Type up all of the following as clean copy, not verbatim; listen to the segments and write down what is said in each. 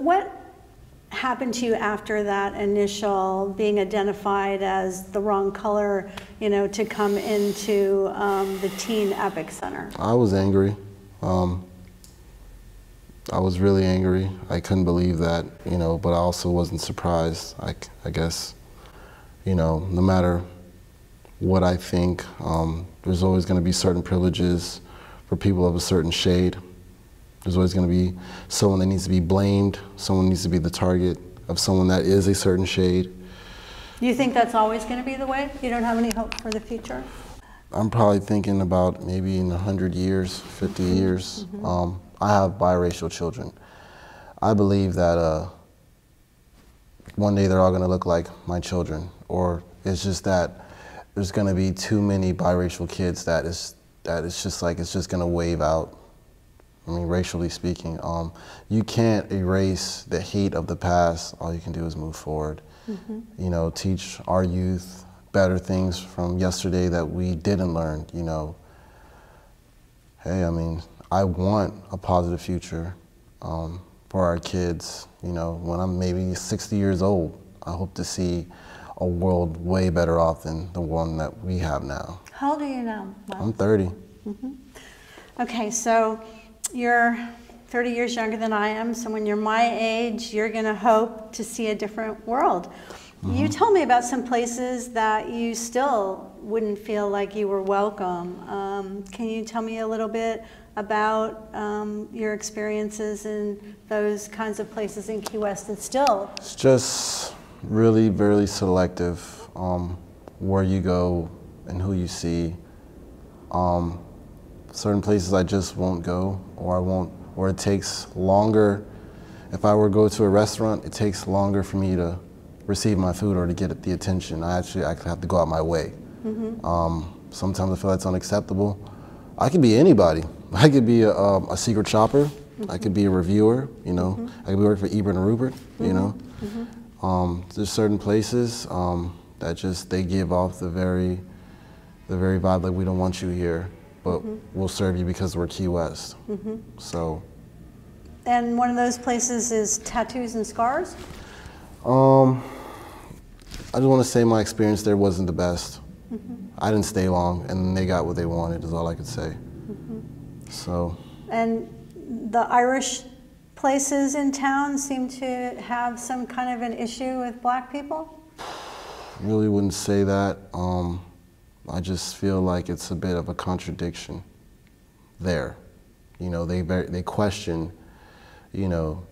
what happened to you after that initial being identified as the wrong color, you know, to come into the Teen Epic Center? I was angry. I was really angry. I couldn't believe that, you know, but I also wasn't surprised. I guess, you know, no matter what I think, there's always going to be certain privileges for people of a certain shade. There's always going to be someone that needs to be blamed, someone needs to be the target of someone that is a certain shade. You think that's always going to be the way? You don't have any hope for the future? I'm probably thinking about maybe in 100 years, 50 years. I have biracial children. I believe that one day they're all going to look like my children, or it's just that there's going to be too many biracial kids that it's just like it's just going to wave out. I mean, racially speaking, you can't erase the hate of the past. All you can do is move forward. You know, teach our youth better things from yesterday that we didn't learn, you know. Hey, I mean, I want a positive future for our kids. You know, when I'm maybe 60 years old, I hope to see a world way better off than the one that we have now. How old are you now, Miles? I'm 30. Okay, so you're 30 years younger than I am, so when you're my age, you're going to hope to see a different world. You told me about some places that you still wouldn't feel like you were welcome. Can you tell me a little bit about your experiences in those kinds of places in Key West that still? It's just really very selective where you go and who you see. Certain places I just won't go, or it takes longer. If I were to go to a restaurant, it takes longer for me to receive my food or to get the attention. I have to go out my way. Sometimes I feel that's unacceptable. I could be anybody. I could be a secret shopper. I could be a reviewer, you know. I could be working for Ebert and Rupert, you know. There's certain places that just, they give off the very vibe like, we don't want you here, but we'll serve you because we're Key West. So. And one of those places is tattoos and scars? I just want to say my experience there wasn't the best. I didn't stay long, and they got what they wanted, is all I could say. So. And the Irish places in town seem to have some kind of an issue with black people? Really wouldn't say that. I just feel like it's a bit of a contradiction there. You know, they question, you know,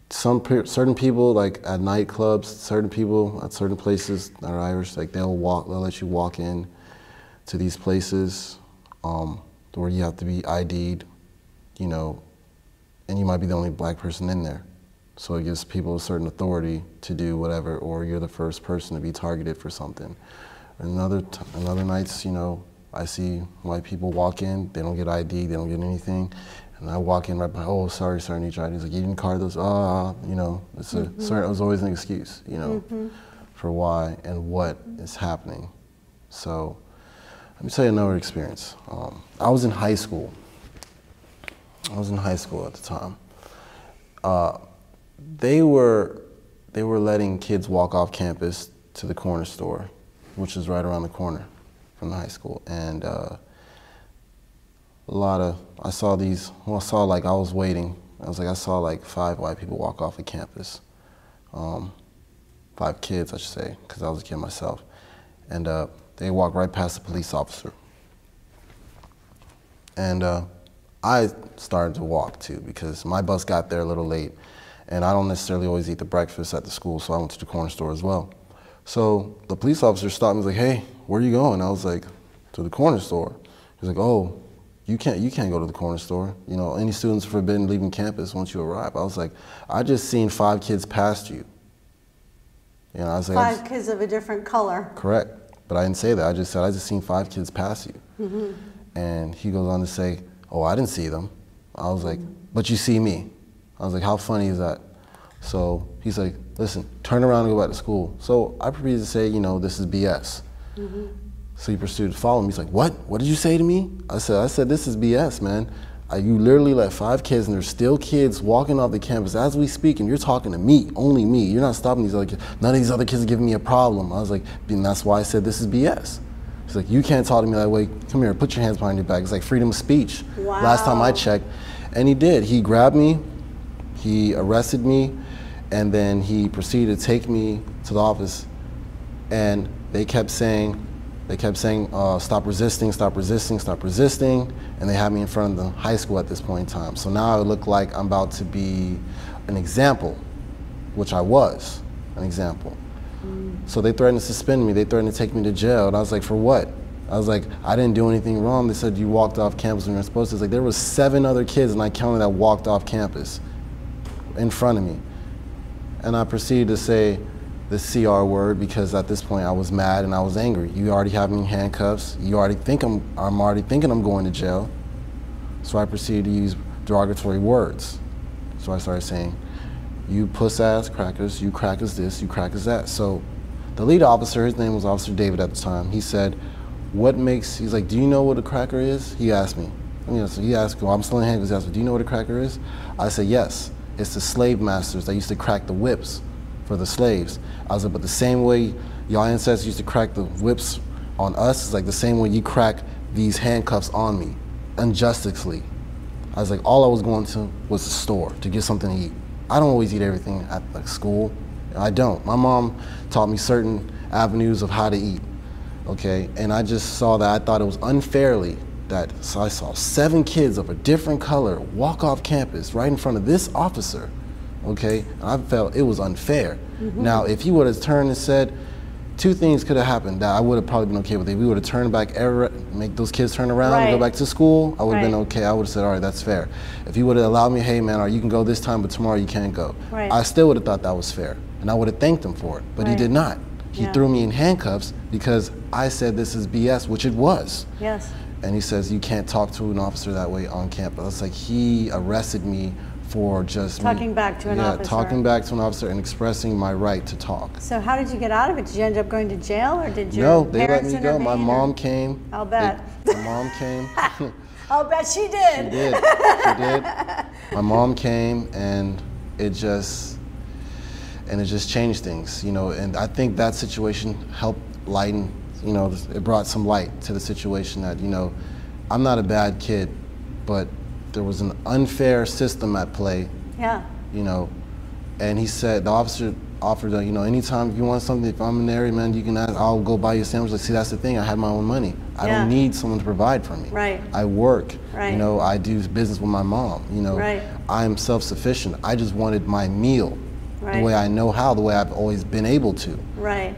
certain people, like at nightclubs, certain people at certain places that are Irish, like they'll let you walk in to these places where you have to be ID'd, you know, and you might be the only black person in there. So it gives people a certain authority to do whatever, or you're the first person to be targeted for something. Another nights, you know, I see white people walk in, they don't get ID, they don't get anything. And I walk in right by, oh, sorry, sir, I need your ID. He's like, you didn't card those? You know, it's sorry, it was always an excuse, you know, for why and what is happening. So let me tell you another experience. I was in high school. I was in high school at the time. They were letting kids walk off campus to the corner store, which is right around the corner from the high school. And I saw like, I was waiting. I saw like 5 white people walk off of campus. 5 kids, I should say, because I was a kid myself. And they walked right past the police officer. And I started to walk too, because my bus got there a little late. And I don't necessarily always eat the breakfast at the school, so I went to the corner store as well. So the police officer stopped me and was like, hey, where are you going? I was like, to the corner store. He's like, oh, you can't go to the corner store. You know, any students are forbidden leaving campus once you arrive. I was like, I just seen 5 kids past you. You know, I was like, 5 kids of a different color. Correct, but I didn't say that. I just said, I just seen 5 kids pass you. And he goes on to say, oh, I didn't see them. I was like, but you see me. I was like, how funny is that? So he's like, listen, turn around and go back to school. So I proceeded to say, you know, this is BS. So he pursued to follow me. He's like, what? What did you say to me? I said, this is BS, man. You literally let 5 kids, and there's still kids walking off the campus as we speak, and you're talking to me, only me. You're not stopping these other kids. None of these other kids are giving me a problem. I was like, and that's why I said this is BS. He's like, you can't talk to me that way. Come here, put your hands behind your back. It's like freedom of speech. Wow. Last time I checked. And he did. He grabbed me, he arrested me, and then he proceeded to take me to the office. And they kept saying, stop resisting, stop resisting, stop resisting. And they had me in front of the high school at this point in time. So now I look like I'm about to be an example, which I was an example. So they threatened to suspend me. They threatened to take me to jail. And I was like, for what? I was like, I didn't do anything wrong. They said you walked off campus when you were supposed to. It's like there was 7 other kids, and I counted that walked off campus in front of me. And I proceeded to say the CR word because at this point I was mad and I was angry. You already have me in handcuffs. You already think I'm already thinking I'm going to jail. So I proceeded to use derogatory words. So I started saying, you puss-ass crackers, you crackers this, you crackers that. So the lead officer, his name was Officer David at the time, he said, he's like, do you know what a cracker is? He asked me. So he asked, well, I'm still in handcuffs, he asked me, do you know what a cracker is? I said, yes. It's the slave masters that used to crack the whips for the slaves. I was like, but the same way y'all ancestors used to crack the whips on us, it's like the same way you crack these handcuffs on me, unjustly. I was like, all I was going to was the store to get something to eat. I don't always eat everything at like school. I don't. My mom taught me certain avenues of how to eat, okay? And I just saw that, I thought it was unfairly so I saw 7 kids of a different color walk off campus right in front of this officer, okay? And I felt it was unfair. Now, if he would have turned and said, 2 things could have happened that I would have probably been okay with. If we would have turned back, make those kids turn around and go back to school, I would have been okay. I would have said, all right, that's fair. If he would have allowed me, hey man, you can go this time, but tomorrow you can't go. I still would have thought that was fair, and I would have thanked him for it, but he did not. He threw me in handcuffs because I said this is BS, which it was. Yes. And he says, you can't talk to an officer that way on campus. It's like he arrested me for just talking back to an officer. Talking back to an officer and expressing my right to talk. So how did you get out of it? Did you end up going to jail, or did your parents let me go. My mom came. I'll bet. My mom came. I'll bet she did. She did. She did. My mom came, and it just changed things, you know. And I think that situation helped lighten. You know, it brought some light to the situation that, you know, I'm not a bad kid, but there was an unfair system at play. Yeah. You know, and he said, the officer offered, you know, anytime if you want something, if I'm in the area, man, you can ask, I'll go buy you a sandwich. Like, see, that's the thing, I have my own money. I don't need someone to provide for me. Right. I work. Right. You know, I do business with my mom. You know, I am self-sufficient. I just wanted my meal the way I know how, the way I've always been able to. Right.